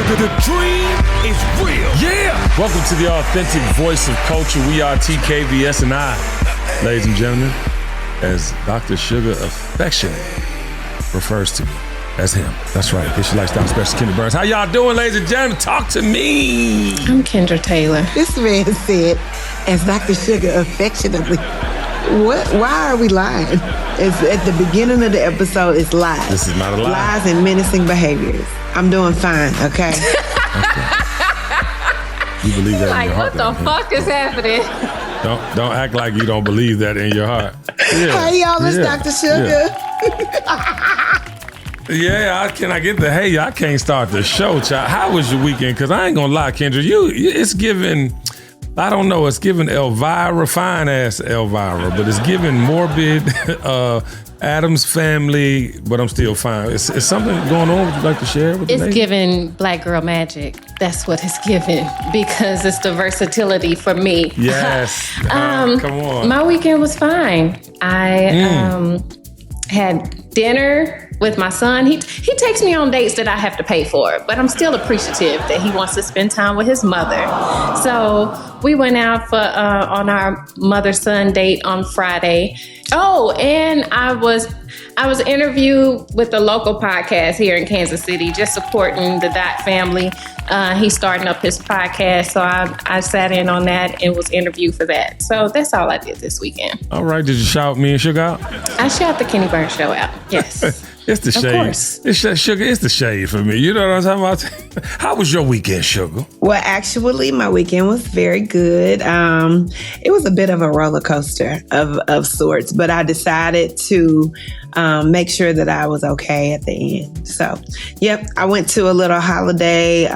The dream is real. Yeah. Welcome to the authentic voice of culture. We are TKBSNI, ladies and gentlemen, as Dr. Sugar affectionately refers to me as him. That's right. It's your lifestyle specialist, Kendra Burns. How y'all doing, ladies and gentlemen? Talk to me. I'm Kendra Taylor. This man said, as Dr. Sugar affectionately. What? Why are we lying? It's at the beginning of the episode. It's lies. This is not a lie. Lies and menacing behaviors. I'm doing fine. Okay. You believe that in your heart? What the fuck is happening? Don't act like you don't believe that in your heart. Yeah. Hey y'all, it's Dr. Sugar. Yeah, can I get the hey? I can't start the show, child. How was your weekend? Because I ain't gonna lie, Kendra, it's giving. I don't know. It's giving Elvira, fine ass Elvira, but it's giving morbid Adam's Family. But I'm still fine. Is something going on? Would you like to share with me? It's giving Black Girl Magic. That's what it's giving because it's the versatility for me. Yes. Come on. My weekend was fine. I had dinner with my son. He takes me on dates that I have to pay for, but I'm still appreciative that he wants to spend time with his mother. So we went out for on our mother-son date on Friday. Oh, and I was interviewed with a local podcast here in Kansas City, just supporting the Dot family. He's starting up his podcast, so I sat in on that and was interviewed for that. So that's all I did this weekend. All right, did you shout me and Sugar out? I shout the Kenny Burns Show out, yes. It's the shade. Of course. Sugar, it's the shade for me. You know what I'm talking about? How was your weekend, Sugar? Well, actually, my weekend was very good. It was a bit of a roller coaster of sorts, but I decided to make sure that I was okay at the end. So, yep, I went to a little holiday,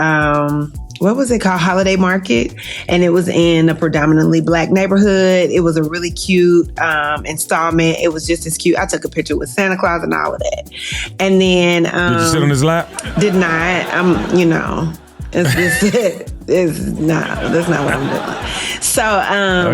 what was it called? Holiday market. And it was in a predominantly Black neighborhood. It was a really cute installment. It was just as cute. I took a picture with Santa Claus and all of that. And then... did you sit on his lap? Did not. That's not what I'm doing. So,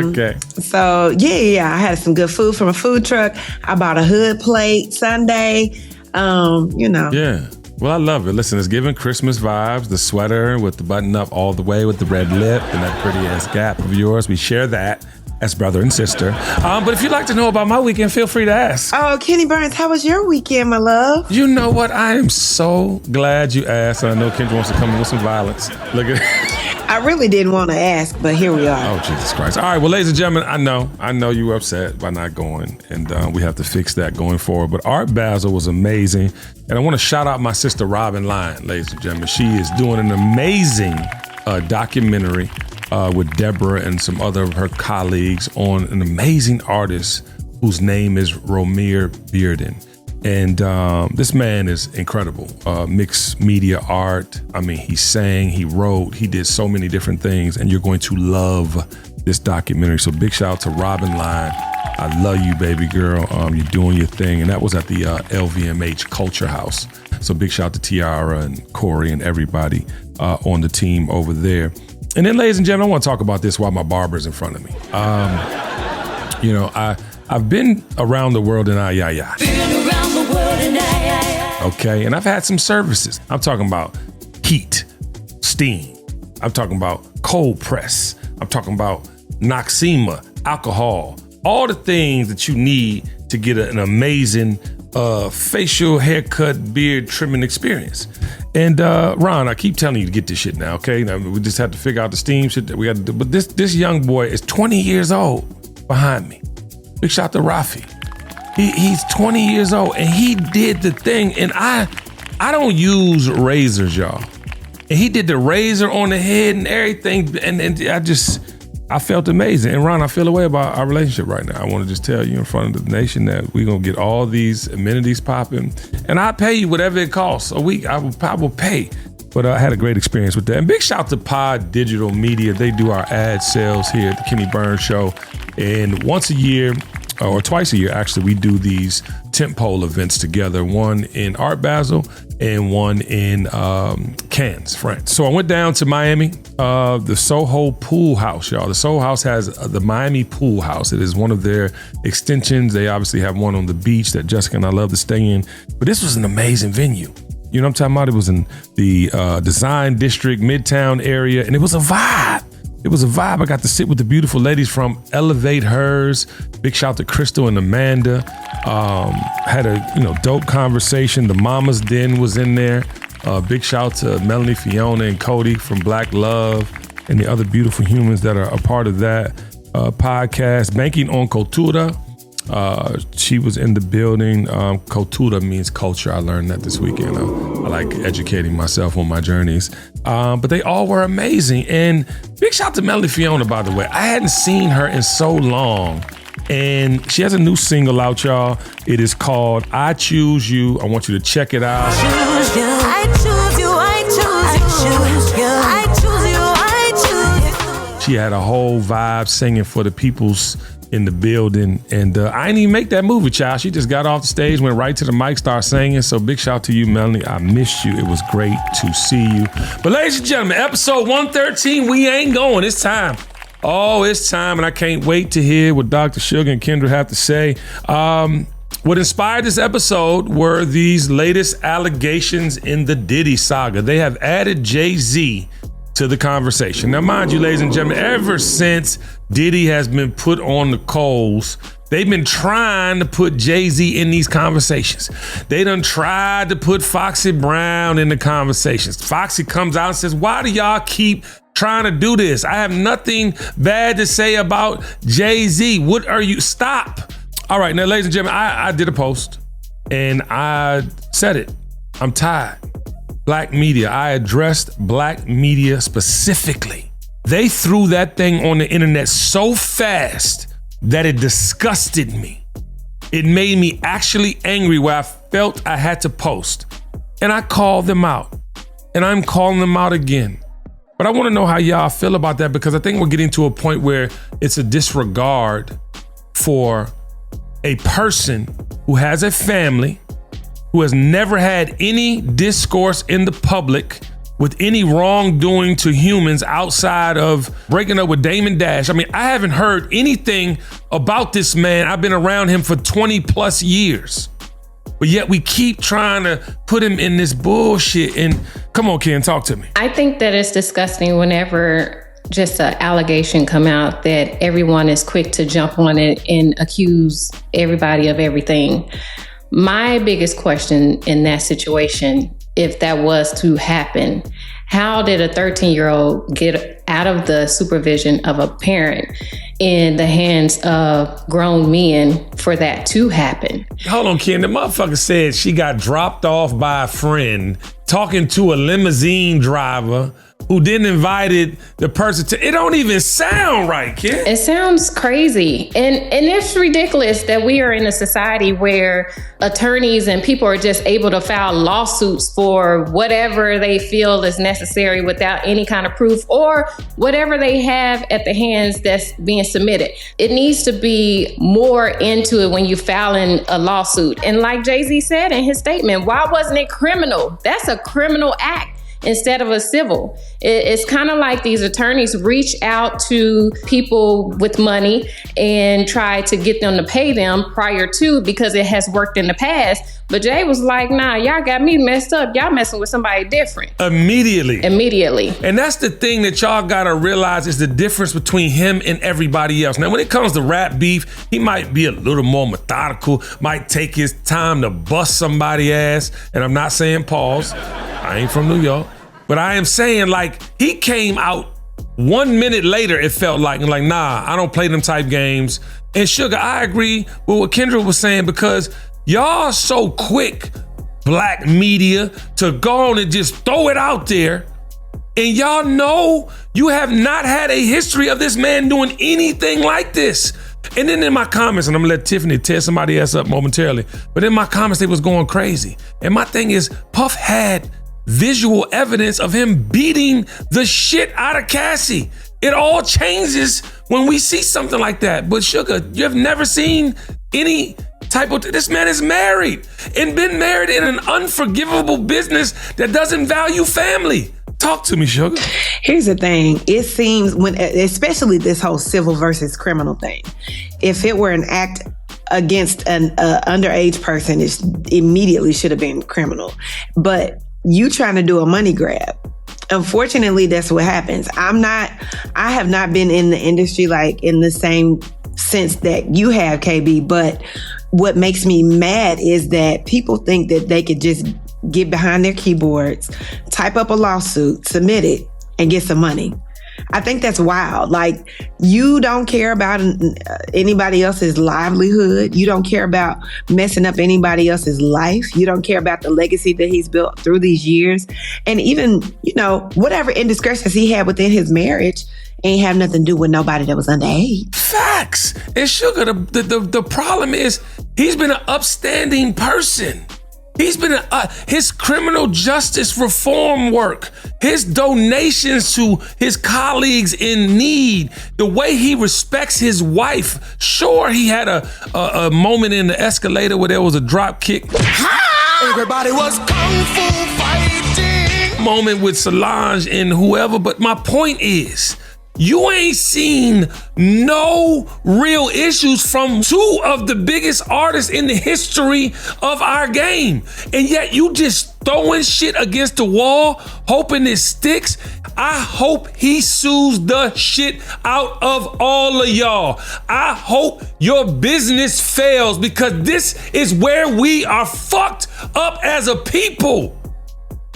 okay. So yeah, I had some good food from a food truck. I bought a hood plate Sunday. Yeah. Well, I love it. Listen, it's giving Christmas vibes. The sweater with the button up all the way with the red lip and that pretty ass gap of yours. We share that as brother and sister. But if you'd like to know about my weekend, feel free to ask. Oh, Kenny Burns, how was your weekend, my love? You know what? I am so glad you asked. I know Kendra wants to come in with some violence. Look at I really didn't want to ask, but here we are. Oh, Jesus Christ. All right. Well, ladies and gentlemen, I know you were upset by not going, and we have to fix that going forward. But Art Basel was amazing. And I want to shout out my sister, Robin Lyon, ladies and gentlemen. She is doing an amazing documentary with Deborah and some other of her colleagues on an amazing artist whose name is Romir Bearden. And this man is incredible. Mixed media art. I mean, he sang, he wrote, he did so many different things, and you're going to love this documentary. So big shout out to Robin Lyon. I love you, baby girl. You're doing your thing. And that was at the LVMH Culture House. So big shout out to Tiara and Corey and everybody on the team over there. And then, ladies and gentlemen, I want to talk about this while my barber's in front of me. I've been around the world in Ayaya. Okay, and I've had some services. I'm talking about heat, steam. I'm talking about cold press. I'm talking about Noxema, alcohol, all the things that you need to get an amazing facial haircut, beard trimming experience. And Ron, I keep telling you to get this shit now, okay? Now, we just have to figure out the steam shit that we got to do. But this young boy is 20 years old behind me. Big shout out to Rafi. He's 20 years old and he did the thing. And I don't use razors, y'all. And he did the razor on the head and everything. And I felt amazing. And Ron, I feel a way about our relationship right now. I want to just tell you in front of the nation that we're going to get all these amenities popping. And I'll pay you whatever it costs a week. I will pay. But I had a great experience with that. And big shout out to Pod Digital Media. They do our ad sales here at the Kenny Burns Show. And once a year, or twice a year, actually, we do these tentpole events together, one in Art Basel and one in Cannes, France. So I went down to Miami, the Soho Pool House, y'all. The Soho House has the Miami Pool House. It is one of their extensions. They obviously have one on the beach that Jessica and I love to stay in. But this was an amazing venue. You know what I'm talking about? It was in the Design District, Midtown area, and it was a vibe. It was a vibe. I got to sit with the beautiful ladies from Elevate Hers. Big shout to Crystal and Amanda. Had a dope conversation. The Mama's Den was in there. Big shout to Melanie, Fiona, and Cody from Black Love and the other beautiful humans that are a part of that podcast. Banking on Cultura. She was in the building. Cultura means culture. I learned that this weekend. I like educating myself on my journeys. But they all were amazing. And big shout to Melanie Fiona, by the way. I hadn't seen her in so long. And she has a new single out, y'all. It is called I Choose You. I want you to check it out. Choose you. I choose you. I choose you. I choose you. I choose you. She had a whole vibe singing for the peoples in the building. And I didn't even make that movie, child. She just got off the stage, went right to the mic, started singing. So big shout to you, Melanie. I missed you. It was great to see you. But ladies and gentlemen, episode 113, we ain't going. It's time. Oh, it's time. And I can't wait to hear what Dr. Sugar and Kendra have to say. What inspired this episode were these latest allegations in the Diddy saga. They have added Jay-Z to the conversation. Now, mind you, ladies and gentlemen, ever since Diddy has been put on the coals, they've been trying to put Jay-Z in these conversations. They done tried to put Foxy Brown in the conversations. Foxy comes out and says, why do y'all keep trying to do this? I have nothing bad to say about Jay-Z. What are you? Stop. All right, now, ladies and gentlemen, I did a post and I said it. I'm tired. Black media. I addressed black media specifically. They threw that thing on the internet so fast that it disgusted me. It made me actually angry where I felt I had to post. And I called them out. And I'm calling them out again. But I want to know how y'all feel about that, because I think we're getting to a point where it's a disregard for a person who has a family, who has never had any discourse in the public with any wrongdoing to humans outside of breaking up with Damon Dash. I mean, I haven't heard anything about this man. I've been around him for 20 plus years. But yet we keep trying to put him in this bullshit. And come on, Ken, talk to me. I think that it's disgusting whenever just an allegation come out that everyone is quick to jump on it and accuse everybody of everything. My biggest question in that situation, if that was to happen, how did a 13-year-old get out of the supervision of a parent in the hands of grown men for that to happen? Hold on, Ken. The motherfucker said she got dropped off by a friend talking to a limousine driver who then invited the person to. It don't even sound right, Ken. It sounds crazy. And it's ridiculous that we are in a society where attorneys and people are just able to file lawsuits for whatever they feel is necessary without any kind of proof or whatever they have at the hands that's being submitted. It needs to be more into it when you filing a lawsuit. And like Jay-Z said in his statement, why wasn't it criminal? That's a criminal act instead of a civil. It's kind of like these attorneys reach out to people with money and try to get them to pay them prior to, because it has worked in the past. But Jay was like, nah, y'all got me messed up. Y'all messing with somebody different. Immediately. And that's the thing that y'all gotta realize is the difference between him and everybody else. Now, when it comes to rap beef, he might be a little more methodical, might take his time to bust somebody's ass. And I'm not saying pause. I ain't from New York. But I am saying, like, he came out 1 minute later, it felt like, and like, nah, I don't play them type games. And Sugar, I agree with what Kendra was saying, because y'all so quick, black media, to go on and just throw it out there. And y'all know you have not had a history of this man doing anything like this. And then in my comments, and I'm gonna let Tiffany tear somebody else up momentarily, but in my comments, they was going crazy. And my thing is, Puff had visual evidence of him beating the shit out of Cassie. It all changes when we see something like that. But Sugar, you have never seen any type of, this man is married and been married in an unforgivable business that doesn't value family. Talk to me, Sugar. Here's the thing. It seems when, especially this whole civil versus criminal thing, if it were an act against an underage person, it immediately should have been criminal. But you trying to do a money grab. Unfortunately, that's what happens. I have not been in the industry like in the same sense that you have, KB, but what makes me mad is that people think that they could just get behind their keyboards, type up a lawsuit, submit it, and get some money. I think that's wild. Like, you don't care about anybody else's livelihood. You don't care about messing up anybody else's life. You don't care about the legacy that he's built through these years. And even, whatever indiscretions he had within his marriage ain't have nothing to do with nobody that was underage. Facts. And Sugar, the problem is he's been an upstanding person. He's been his criminal justice reform work, his donations to his colleagues in need, the way he respects his wife. Sure, he had a moment in the escalator where there was a drop kick. Everybody was kung fu fighting. Moment with Solange and whoever, but my point is, you ain't seen no real issues from two of the biggest artists in the history of our game. And yet you just throwing shit against the wall, hoping it sticks. I hope he sues the shit out of all of y'all. I hope your business fails, because this is where we are fucked up as a people.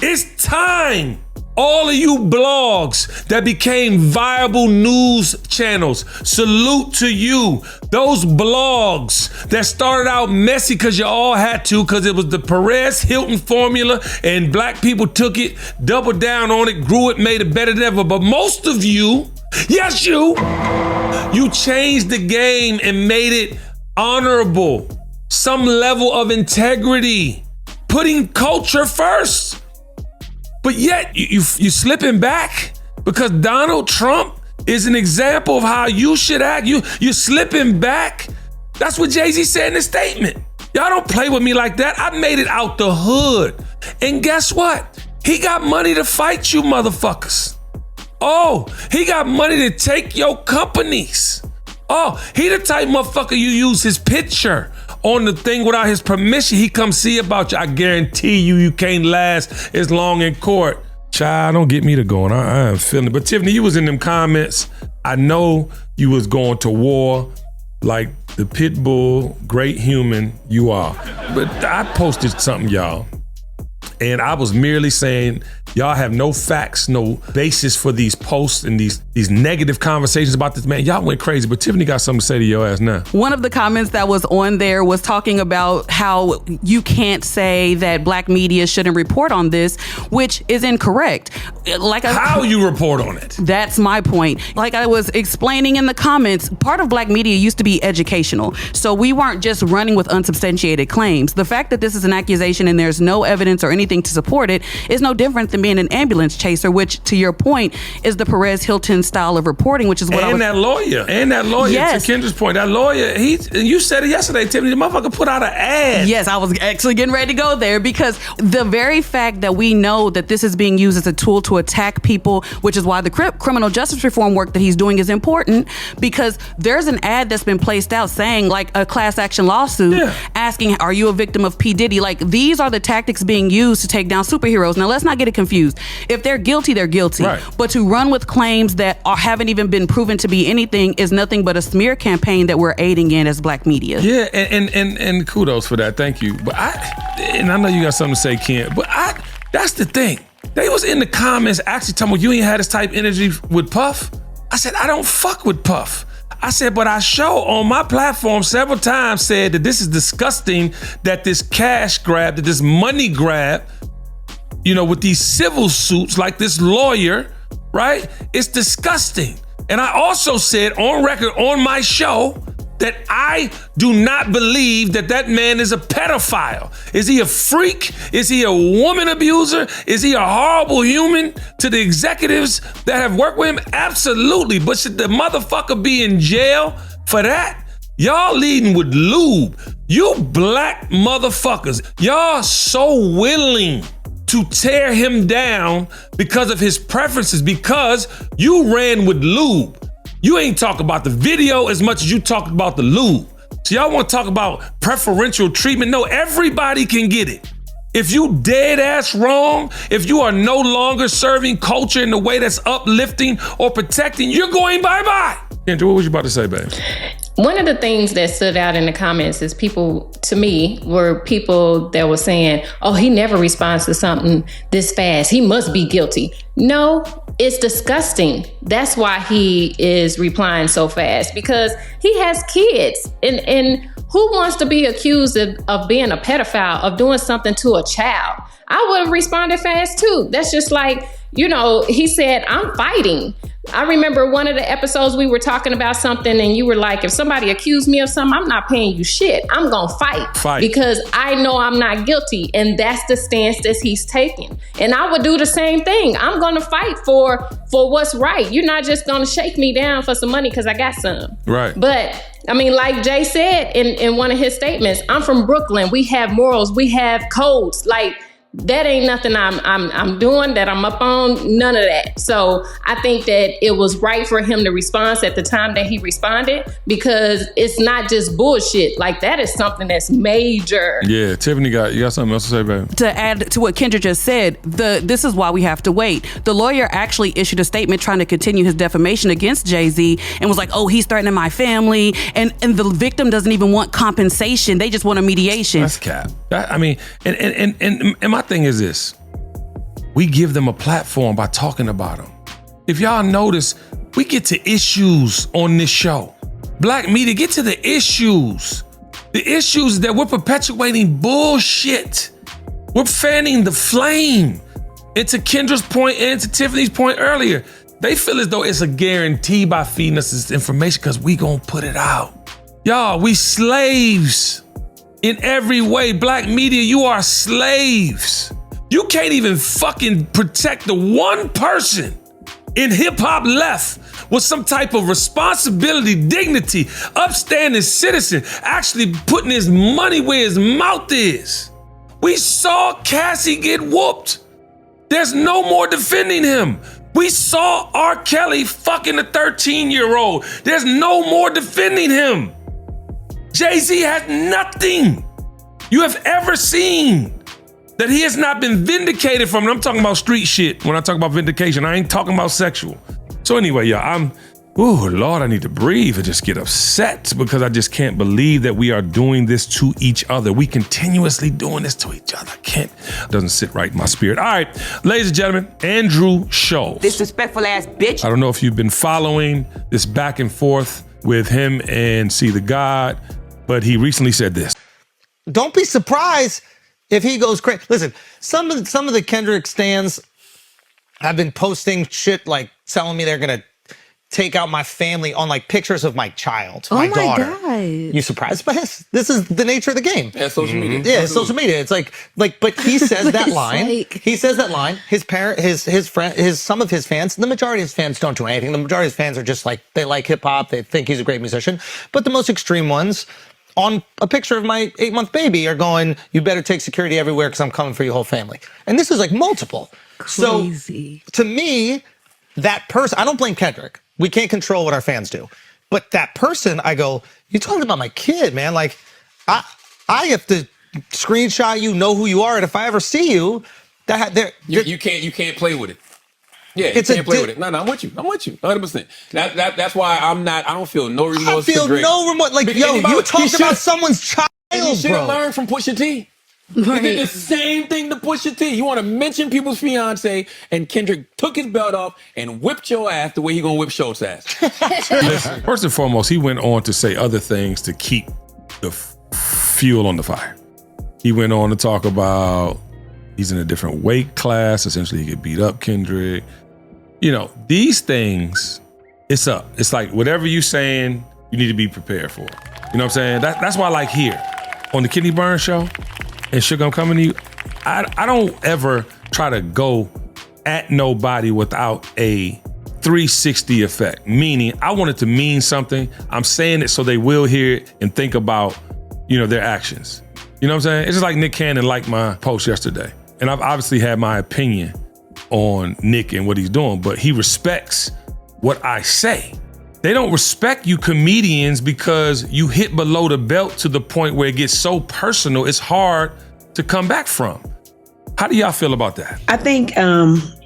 It's time. All of you blogs that became viable news channels, salute to you. Those blogs that started out messy because you all had to, because it was the Perez Hilton formula and black people took it, doubled down on it, grew it, made it better than ever. But most of you, yes, you changed the game and made it honorable, some level of integrity, putting culture first. But yet you slipping back because Donald Trump is an example of how you should act. You slipping back. That's what Jay-Z said in his statement. Y'all don't play with me like that. I made it out the hood. And guess what? He got money to fight you motherfuckers. Oh, he got money to take your companies. Oh, he the type motherfucker you use his picture on the thing without his permission. He come see about you. I guarantee you can't last as long in court. Child, don't get me to going. I am feeling it. But Tiffany, you was in them comments. I know you was going to war like the pit bull, great human you are. But I posted something, y'all. And I was merely saying, y'all have no facts, no basis for these posts and these negative conversations about this man. Y'all went crazy, but Tiffany got something to say to your ass now. One of the comments that was on there was talking about how you can't say that black media shouldn't report on this, which is incorrect. How you report on it? That's my point. Like I was explaining in the comments, part of black media used to be educational. So we weren't just running with unsubstantiated claims. The fact that this is an accusation and there's no evidence or anything to support it is no different than being an ambulance chaser, which, to your point, is the Perez Hilton style of reporting, which is what that lawyer, yes. To Kendra's point, that lawyer, you said it yesterday, Tiffany, the motherfucker put out an ad. Yes, I was actually getting ready to go there, because the very fact that we know that this is being used as a tool to attack people, which is why the criminal justice reform work that he's doing is important, because there's an ad that's been placed out saying, like, a class action lawsuit, asking, are you a victim of P. Diddy? Like, these are the tactics being used to take down superheroes. Now, let's not get it confused. If they're guilty, they're guilty. Right. But to run with claims that haven't even been proven to be anything is nothing but a smear campaign that we're aiding in as black media. Yeah, and kudos for that. Thank you. But I know you got something to say, Ken, but that's the thing. They was in the comments actually talking about you ain't had this type of energy with Puff. I said, I don't fuck with Puff. I said, but I show on my platform several times said that this is disgusting, that this cash grab, that this money grab, with these civil suits like this lawyer, right? It's disgusting. And I also said on record on my show that I do not believe that man is a pedophile. Is he a freak? Is he a woman abuser? Is he a horrible human to the executives that have worked with him? Absolutely. But should the motherfucker be in jail for that? Y'all leading with lube. You black motherfuckers, y'all so willing to tear him down because of his preferences, because you ran with lube. You ain't talk about the video as much as you talked about the lube. So y'all want to talk about preferential treatment? No, everybody can get it. If you dead ass wrong, if you are no longer serving culture in the way that's uplifting or protecting, you're going bye-bye. Kendra, what was you about to say, babe? One of the things that stood out in the comments is people, to me, were people that were saying, oh, he never responds to something this fast. He must be guilty. No, it's disgusting. That's why he is replying so fast, because he has kids. And who wants to be accused of being a pedophile, of doing something to a child? I would have responded fast too. That's just like, he said, I'm fighting. I remember one of the episodes we were talking about something and you were like, if somebody accused me of something, I'm not paying you shit. I'm going to fight because I know I'm not guilty. And that's the stance that he's taking. And I would do the same thing. I'm going to fight for what's right. You're not just going to shake me down for some money because I got some. Right. But I mean, like Jay said in one of his statements, I'm from Brooklyn. We have morals. We have codes. Like, that ain't nothing I'm doing, that I'm up on, none of that. So I think that it was right for him to respond at the time that he responded, because it's not just bullshit. Like, that is something that's major. Yeah, Tiffany, you got something else to say, babe? To add to what Kendra just said, this is why we have to wait. The lawyer actually issued a statement trying to continue his defamation against Jay-Z and was like, oh, he's threatening my family. And the victim doesn't even want compensation. They just want a mediation. That's cap. And my thing is this. We give them a platform by talking about them. If y'all notice, we get to issues on this show. Black media, get to the issues. The issues that we're perpetuating bullshit. We're fanning the flame. And to Kendra's point and to Tiffany's point earlier, they feel as though it's a guarantee by feeding us this information because we gonna put it out. Y'all, we slaves in every way. Black media, you are slaves. You can't even fucking protect the one person in hip hop left with some type of responsibility, dignity, upstanding citizen, actually putting his money where his mouth is. We saw Cassie get whooped. There's no more defending him. We saw R. Kelly fucking a 13-year-old. There's no more defending him. Jay-Z has nothing you have ever seen that he has not been vindicated from. And I'm talking about street shit. When I talk about vindication, I ain't talking about sexual. So anyway, y'all, Lord, I need to breathe and just get upset because I just can't believe that we are doing this to each other. We continuously doing this to each other. It doesn't sit right in my spirit. All right, ladies and gentlemen, Andrew Schulz. Disrespectful ass bitch. I don't know if you've been following this back and forth with him and See the God, but he recently said this. Don't be surprised if he goes crazy. Listen, some of the Kendrick stans have been posting shit like telling me they're gonna take out my family on like pictures of my child, my daughter. God. You surprised by this? This is the nature of the game. Yeah, social media. Yeah, it's social media. It's like, but he says that line. He says that line. His parent, his friend, some of his fans, the majority of his fans don't do anything. The majority of his fans are just like, they like hip hop. They think he's a great musician. But the most extreme ones, on a picture of my 8-month baby, are going, you better take security everywhere because I'm coming for your whole family. And this is like multiple. Crazy. So to me, that person, I don't blame Kendrick. We can't control what our fans do. But that person, I go, you're talking about my kid, man. Like, I have to screenshot you, know who you are, and if I ever see you, you can't play with it. Yeah, you can't play with it. No, I'm with you. 100%. That's why I don't feel no remorse. I feel no remorse. Like, yo, you talked about someone's child, you should have bro. learned from Pusha T. Right. He did the same thing to Pusha T. You want to mention people's fiance, and Kendrick took his belt off and whipped your ass the way he gonna whip Schultz's ass. Listen, first and foremost, he went on to say other things to keep the fuel on the fire. He went on to talk about he's in a different weight class. Essentially, he could beat up Kendrick. You know, these things, it's up. It's like whatever you saying, you need to be prepared for. You know what I'm saying? That's why I like here on the Kenny Burns show, and Sugar, I'm coming to you. I don't ever try to go at nobody without a 360 effect. Meaning, I want it to mean something. I'm saying it so they will hear it and think about, their actions. You know what I'm saying? It's just like Nick Cannon liked my post yesterday. And I've obviously had my opinion on Nick and what he's doing, but he respects what I say. They don't respect you comedians because you hit below the belt to the point where it gets so personal, it's hard to come back from. How do y'all feel about that? I think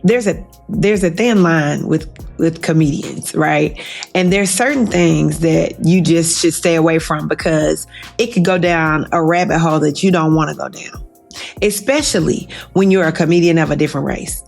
there's a thin line with comedians, right? And there's certain things that you just should stay away from because it could go down a rabbit hole that you don't want to go down, especially when you're a comedian of a different race.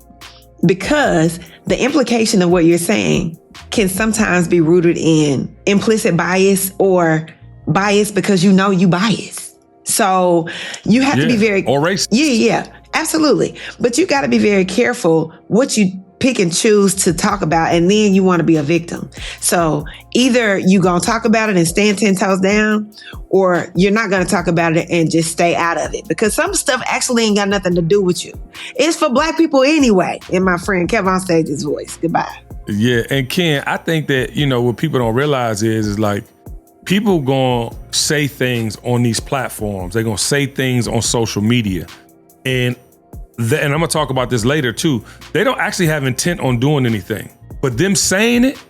Because the implication of what you're saying can sometimes be rooted in implicit bias or bias because you know you bias. So you have to be very... Or racist. Yeah, absolutely. But you got to be very careful what you pick and choose to talk about, and then you want to be a victim. So either you going to talk about it and stand 10 toes down, or you're not going to talk about it and just stay out of it. Because some stuff actually ain't got nothing to do with you. It's for Black people anyway, in my friend Kevin on Stage's voice. Goodbye. Yeah, and Ken, I think that, what people don't realize is like, people gonna say things on these platforms. They're gonna say things on social media. And I'm gonna talk about this later too. They don't actually have intent on doing anything. But them saying it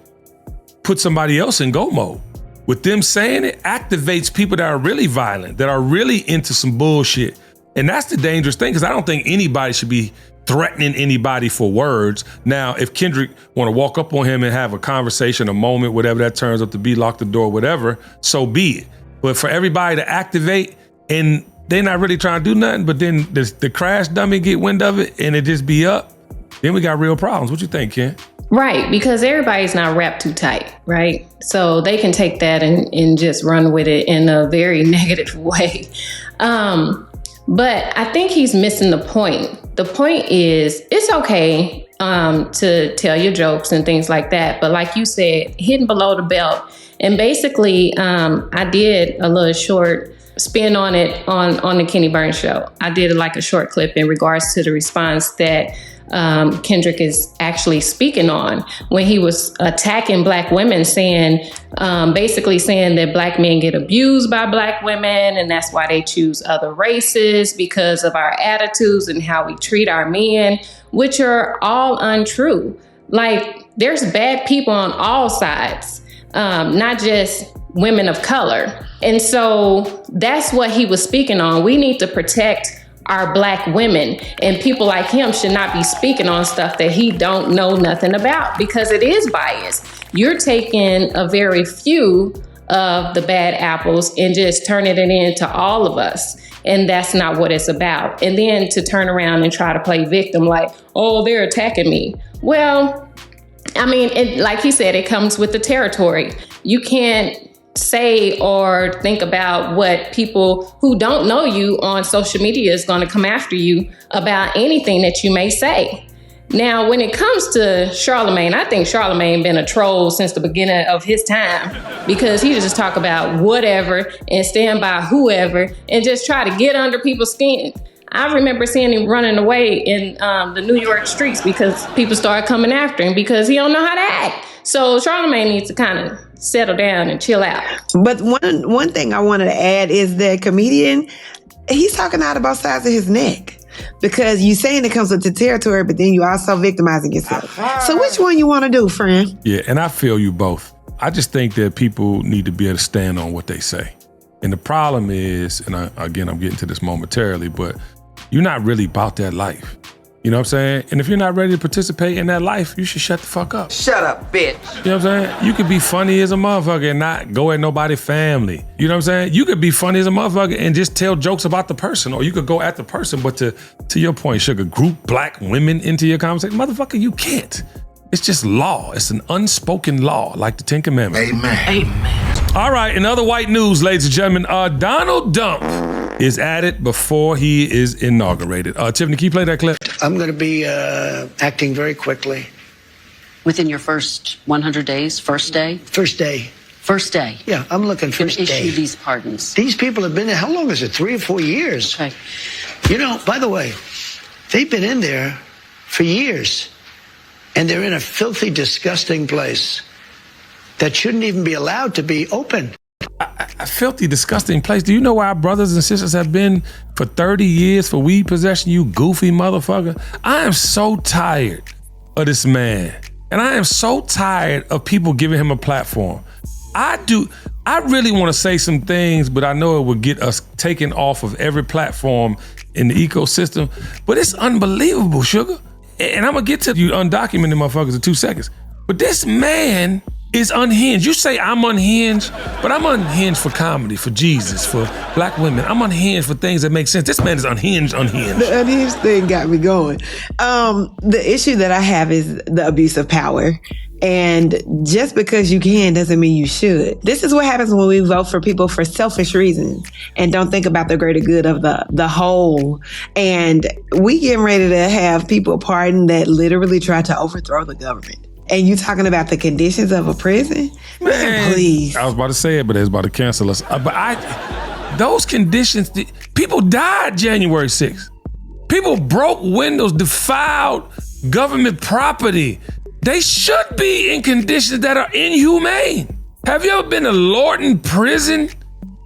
puts somebody else in go mode. With them saying it activates people that are really violent, that are really into some bullshit. And that's the dangerous thing, because I don't think anybody should be threatening anybody for words. Now, if Kendrick want to walk up on him and have a conversation, a moment, whatever that turns out to be, lock the door, whatever, so be it. But for everybody to activate and they're not really trying to do nothing, but then the crash dummy get wind of it and it just be up, then we got real problems. What you think, Ken? Right, because everybody's not wrapped too tight, right? So they can take that and just run with it in a very negative way. But I think he's missing the point. The point is, it's okay to tell your jokes and things like that. But like you said, hitting below the belt. And basically, I did a little short spin on it on the Kenny Burns show. I did like a short clip in regards to the response that Kendrick is actually speaking on when he was attacking Black women, basically saying that Black men get abused by Black women, and that's why they choose other races, because of our attitudes and how we treat our men, which are all untrue. Like, there's bad people on all sides, not just women of color. And so that's what he was speaking on. We need to protect our Black women, and people like him should not be speaking on stuff that he don't know nothing about, because it is biased. You're taking a very few of the bad apples and just turning it into all of us. And that's not what it's about. And then to turn around and try to play victim like, oh, they're attacking me. Well, I mean, like he said, it comes with the territory. You can't say or think about what people who don't know you on social media is going to come after you about anything that you may say. Now, when it comes to Charlemagne, I think Charlemagne been a troll since the beginning of his time, because he just talk about whatever and stand by whoever and just try to get under people's skin. I remember seeing him running away in the New York streets because people started coming after him because he don't know how to act. So Charlemagne needs to kind of settle down and chill out. But one thing I wanted to add is that comedian, he's talking out of both sides of his neck, because you saying it comes with the territory, but then you also victimizing yourself. So which one you want to do, friend? Yeah, and I feel you both. I just think that people need to be able to stand on what they say. And the problem is, and again, I'm getting to this momentarily, but you're not really about that life. You know what I'm saying? And if you're not ready to participate in that life, you should shut the fuck up. Shut up, bitch. You know what I'm saying? You could be funny as a motherfucker and not go at nobody's family. You know what I'm saying? You could be funny as a motherfucker and just tell jokes about the person, or you could go at the person, but to your point, Sugar, group Black women into your conversation. Motherfucker, you can't. It's just law. It's an unspoken law, like the Ten Commandments. Amen. All right, in other white news, ladies and gentlemen, Donald Dump is added before he is inaugurated. Tiffany, can you play that clip? I'm going to be acting very quickly. Within your first 100 days, first day? First day. First day. Yeah, I'm looking first day. Issue these pardons. These people have been there, how long is it? 3 or 4 years? Okay. You know, by the way, they've been in there for years, and they're in a filthy, disgusting place that shouldn't even be allowed to be open. A filthy, disgusting place. Do you know where our brothers and sisters have been for 30 years for weed possession, you goofy motherfucker? I am so tired of this man. And I am so tired of people giving him a platform. I really want to say some things, but I know it would get us taken off of every platform in the ecosystem. But it's unbelievable, Sugar. And I'm gonna get to you undocumented motherfuckers in 2 seconds. But this man is unhinged. You say I'm unhinged, but I'm unhinged for comedy, for Jesus, for black women. I'm unhinged for things that make sense. This man is unhinged. The unhinged thing got me going. The issue that I have is the abuse of power. And just because you can doesn't mean you should. This is what happens when we vote for people for selfish reasons and don't think about the greater good of the whole. And we getting ready to have people pardoned that literally tried to overthrow the government. And you talking about the conditions of a prison? Man, please. I was about to say it, but they was about to cancel us. Those conditions, people died January 6th. People broke windows, defiled government property. They should be in conditions that are inhumane. Have you ever been to Lorton Prison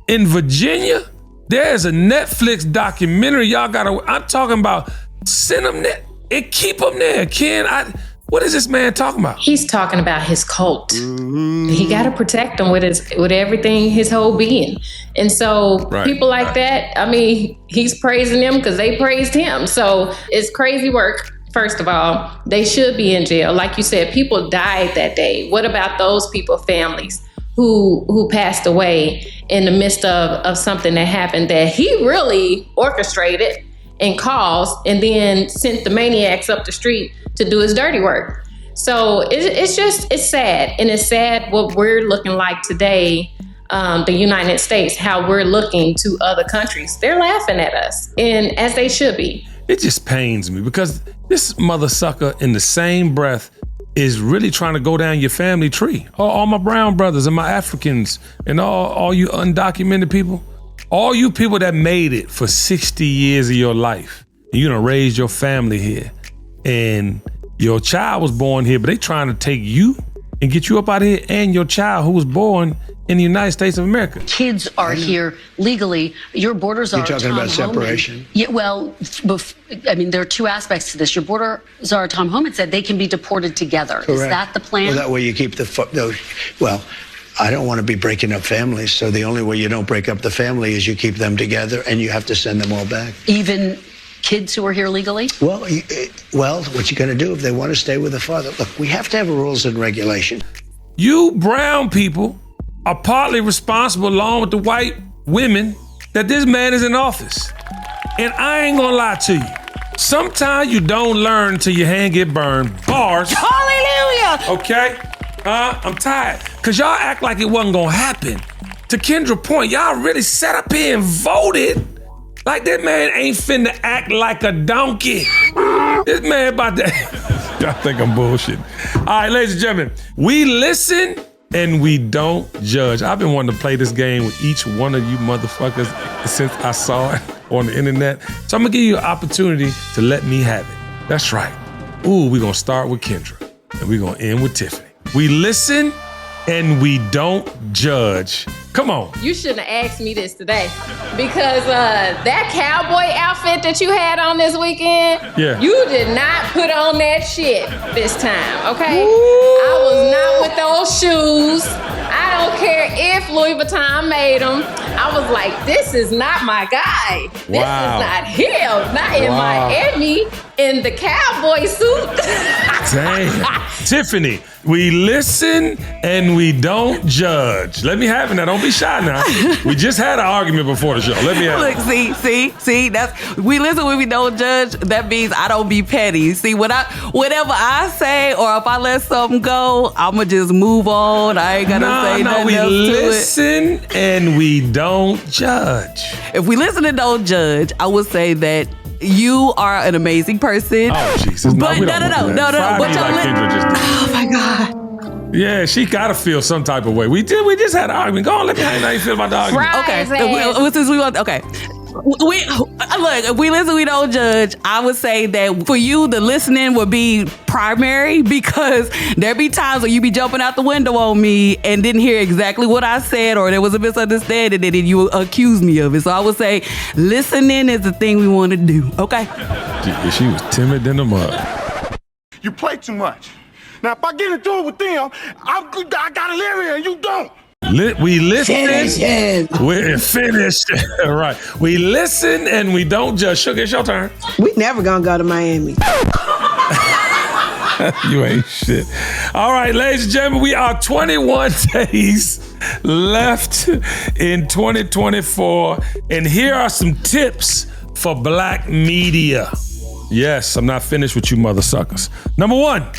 in Virginia? There's a Netflix documentary. I'm talking about send them there and keep them there. Ken, what is this man talking about? He's talking about his cult. He got to protect them with everything, his whole being. And so people like that, I mean, he's praising them because they praised him. So it's crazy work. First of all, they should be in jail. Like you said, people died that day. What about those people, families who passed away in the midst of something that happened that he really orchestrated and caused and then sent the maniacs up the street to do his dirty work? So it's sad. And it's sad what we're looking like today, the United States, how we're looking to other countries. They're laughing at us, and as they should be. It just pains me because this mother sucker in the same breath is really trying to go down your family tree. All my brown brothers and my Africans and all you undocumented people, all you people that made it for 60 years of your life, and you done raised your family here, and your child was born here, but they trying to take you and get you up out of here and your child who was born in the United States of America. Kids are here legally. Your borders are. You're talking about separation? Yeah, well, I mean, there are two aspects to this. Your borders are, Tom Homan said, they can be deported together. Correct. Is that the plan? Well, that way you keep well, I don't want to be breaking up families, so the only way you don't break up the family is you keep them together and you have to send them all back. Even kids who are here legally? Well, what you going to do if they want to stay with the father? Look, we have to have rules and regulation. You brown people are partly responsible, along with the white women, that this man is in office. And I ain't gonna lie to you. Sometimes you don't learn until your hand get burned. Bars. Hallelujah. Okay? I'm tired. Cause y'all act like it wasn't gonna happen. To Kendra's point, y'all really sat up here and voted like that man ain't finna act like a donkey. This man about to... Y'all think I'm bullshitting. All right, ladies and gentlemen, we listen and we don't judge. I've been wanting to play this game with each one of you motherfuckers since I saw it on the internet. So I'm gonna give you an opportunity to let me have it. That's right. Ooh, we're gonna start with Kendra and we're gonna end with Tiffany. We listen and we don't judge. Come on. You shouldn't have asked me this today because that cowboy outfit that you had on this weekend, you did not put on that shit this time, okay? Ooh. I was not with those shoes. I don't care if Louis Vuitton made them. I was like, this is not my guy. This is not him. Not in Miami in the cowboy suit. Damn. Tiffany, we listen and we don't judge. Let me have it now. Don't be shy now. We just had an argument before the show. Let me have it. Look, see, that's we listen when we don't judge. That means I don't be petty. See, whatever I say or if I let something go, I'ma just move on. I ain't gonna say nothing else to it. We listen and we don't judge. If we listen and don't judge, I would say that you are an amazing person. Oh Jesus! But no. But oh my God. Yeah, she gotta feel some type of way. We just had an argument. Go on, let me know how you feel about the argument. Okay. Look, if we listen, we don't judge. I would say that for you, the listening would be primary because there be times where you be jumping out the window on me and didn't hear exactly what I said, or there was a misunderstanding and then you accused me of it. So I would say listening is the thing we want to do. Okay. She was timid in the mud. You play too much. Now, if I get into it with them, I got an area and you don't. We listen. Finish. We finish. Right. We listen and we don't judge. Sugar, it's your turn. We never gonna go to Miami. You ain't shit. All right, ladies and gentlemen, we are 21 days left in 2024. And here are some tips for black media. Yes, I'm not finished with you mother suckers. Number one,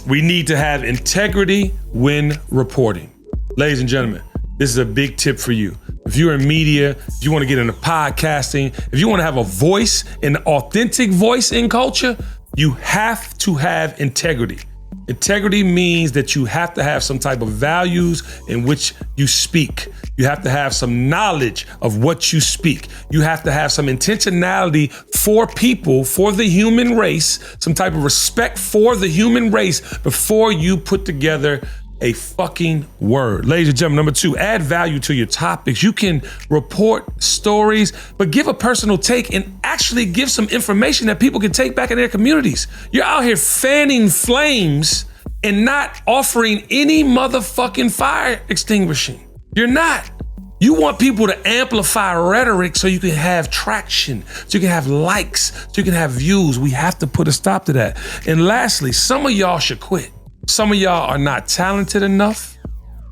we need to have integrity when reporting. Ladies and gentlemen, this is a big tip for you. If you're in media, if you want to get into podcasting, if you want to have a voice, an authentic voice in culture, you have to have integrity. Integrity means that you have to have some type of values in which you speak. You have to have some knowledge of what you speak. You have to have some intentionality for people, for the human race, some type of respect for the human race before you put together a fucking word. Ladies and gentlemen, number two, add value to your topics. You can report stories, but give a personal take and actually give some information that people can take back in their communities. You're out here fanning flames and not offering any motherfucking fire extinguishing. You're not. You want people to amplify rhetoric so you can have traction, so you can have likes, so you can have views. We have to put a stop to that. And lastly, some of y'all should quit. Some of y'all are not talented enough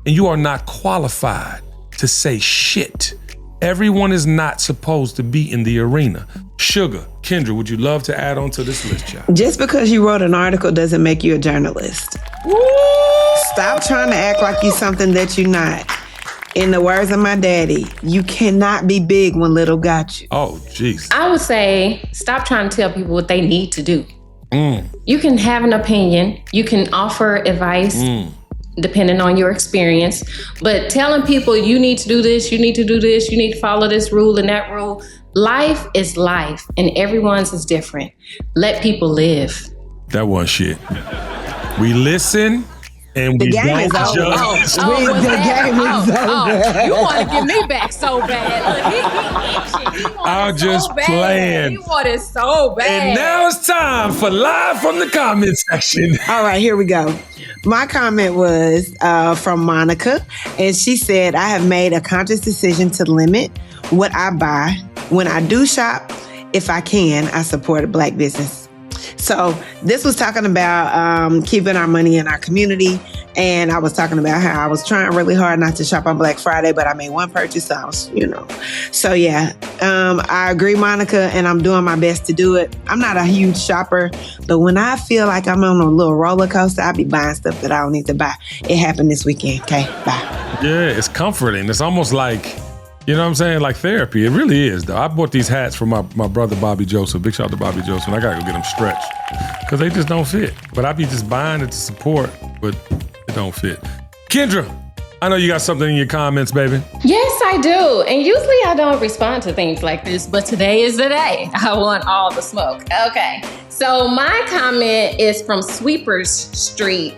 and you are not qualified to say shit. Everyone is not supposed to be in the arena. Sugar, Kendra, would you love to add on to this list, child? Just because you wrote an article doesn't make you a journalist. Woo! Stop trying to act like you're something that you're not. In the words of my daddy, you cannot be big when little got you. Oh, jeez. I would say stop trying to tell people what they need to do. You can have an opinion. You can offer advice depending on your experience. But telling people you need to do this, you need to do this, you need to follow this rule and that rule. Life is life and everyone's is different. Let people live. That one shit. We listen and we game don't is over. judge. The game is over. You want to get me back so bad. Look, I'm just so bad. playing. He wanted so bad. And now it's time for Live from the Comment section. All right, here we go. My comment was from Monica, and she said, I have made a conscious decision to limit what I buy. When I do shop, if I can, I support a Black business. So this was talking about keeping our money in our community. And I was talking about how I was trying really hard not to shop on Black Friday, but I made one purchase. So, So yeah, I agree, Monica, and I'm doing my best to do it. I'm not a huge shopper, but when I feel like I'm on a little roller coaster, I be buying stuff that I don't need to buy. It happened this weekend. Okay, bye. Yeah, it's comforting. It's almost like, you know what I'm saying? Like therapy. It really is, though. I bought these hats for my brother, Bobby Joseph. Big shout out to Bobby Joseph. And I got to go get them stretched because they just don't fit. But I be just buying it to support, but it don't fit. Kendra, I know you got something in your comments, baby. Yes, I do. And usually I don't respond to things like this, but today is the day. I want all the smoke. Okay. So my comment is from Sweepers Street.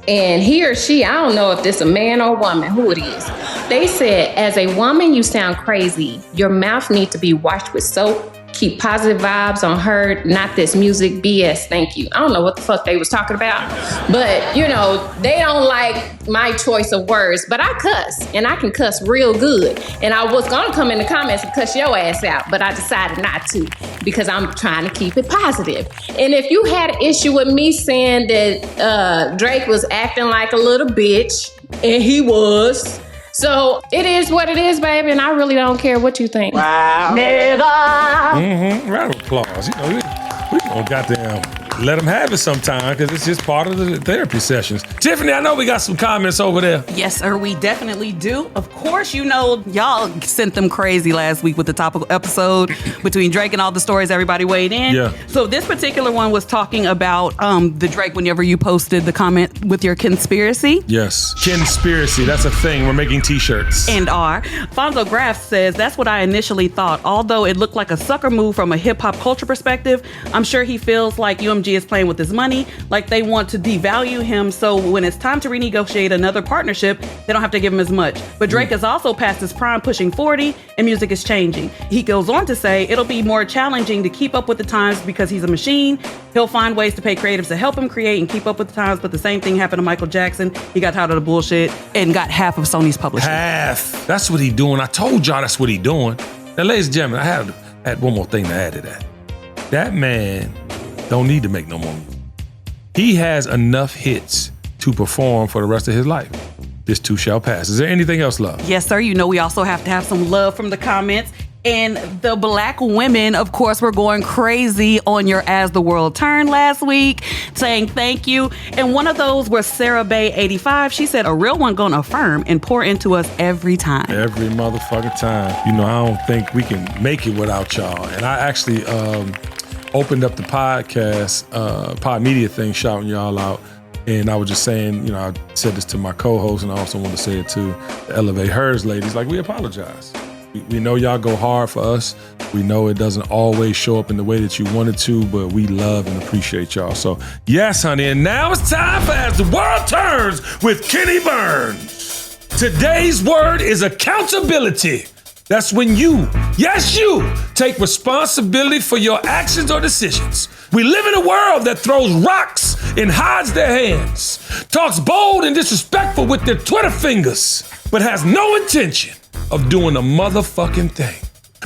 And he or she, I don't know if this a man or woman, who it is. They said, as a woman, you sound crazy. Your mouth needs to be washed with soap. Keep positive vibes on her, not this music BS. Thank you. I don't know what the fuck they was talking about, but they don't like my choice of words, but I cuss and I can cuss real good. And I was gonna come in the comments and cuss your ass out, but I decided not to because I'm trying to keep it positive. And if you had an issue with me saying that Drake was acting like a little bitch, and he was, so it is what it is, baby, and I really don't care what you think. Wow. Mm-hmm. Round of applause. We don't goddamn let them have it sometime because it's just part of the therapy sessions. Tiffany, I know we got some comments over there. Yes, sir, we definitely do. Of course, y'all sent them crazy last week with the topical episode between Drake and all the stories everybody weighed in. Yeah. So this particular one was talking about the Drake whenever you posted the comment with your conspiracy. Yes. Conspiracy, that's a thing. We're making t-shirts. And are. Fonzo Graff says, that's what I initially thought. Although it looked like a sucker move from a hip hop culture perspective, I'm sure he feels like UMG BMG is playing with his money, like they want to devalue him. So when it's time to renegotiate another partnership, they don't have to give him as much. But Drake is also past his prime, pushing 40, and music is changing. He goes on to say it'll be more challenging to keep up with the times because he's a machine. He'll find ways to pay creatives to help him create and keep up with the times. But the same thing happened to Michael Jackson. He got tired of the bullshit and got half of Sony's publishing. Half. That's what he doing. I told y'all that's what he doing. Now, ladies and gentlemen, I had one more thing to add to that. That man don't need to make no more music. He has enough hits to perform for the rest of his life. This too shall pass. Is there anything else, love? Yes, sir. You know we also have to have some love from the comments. And the black women, of course, were going crazy on your As the World Turned last week, saying thank you. And one of those was Sarah Bay 85. She said, a real one gonna affirm and pour into us every time. Every motherfucking time. You know, I don't think we can make it without y'all. And I actually opened up the podcast, pod media thing, shouting y'all out. And I was just saying, you know, I said this to my co-host, and I also want to say it to the Elevate Hers ladies, like, we apologize. We know y'all go hard for us. We know it doesn't always show up in the way that you wanted to, but we love and appreciate y'all. So, yes, honey, and now it's time for As the World Turns with Kenny Burns. Today's word is accountability. That's when you, yes, you, take responsibility for your actions or decisions. We live in a world that throws rocks and hides their hands, talks bold and disrespectful with their Twitter fingers, but has no intention of doing a motherfucking thing.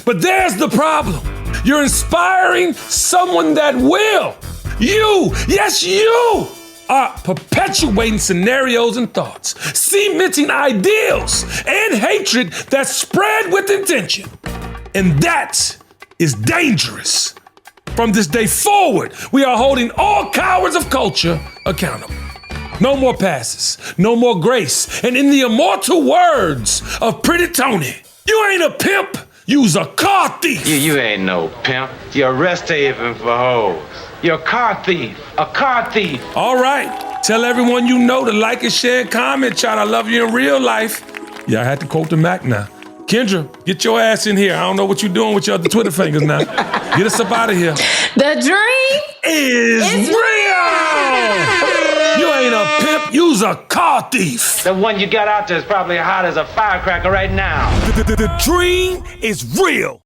But there's the problem. You're inspiring someone that will. You, yes, you, are perpetuating scenarios and thoughts, cementing ideals and hatred that spread with intention. And that is dangerous. From this day forward, we are holding all cowards of culture accountable. No more passes, no more grace. And in the immortal words of Pretty Tony, you ain't a pimp, you's a car thief. You ain't no pimp. You're a rest haven for hoes. You're a car thief. A car thief. All right. Tell everyone you know to like and share and comment, child. I love you in real life. Yeah, I had to quote the Mac now. Kendra, get your ass in here. I don't know what you're doing with your other Twitter fingers now. Get us up out of here. The dream is real. You ain't a pimp, you's a car thief. The one you got out there is probably hot as a firecracker right now. The dream is real.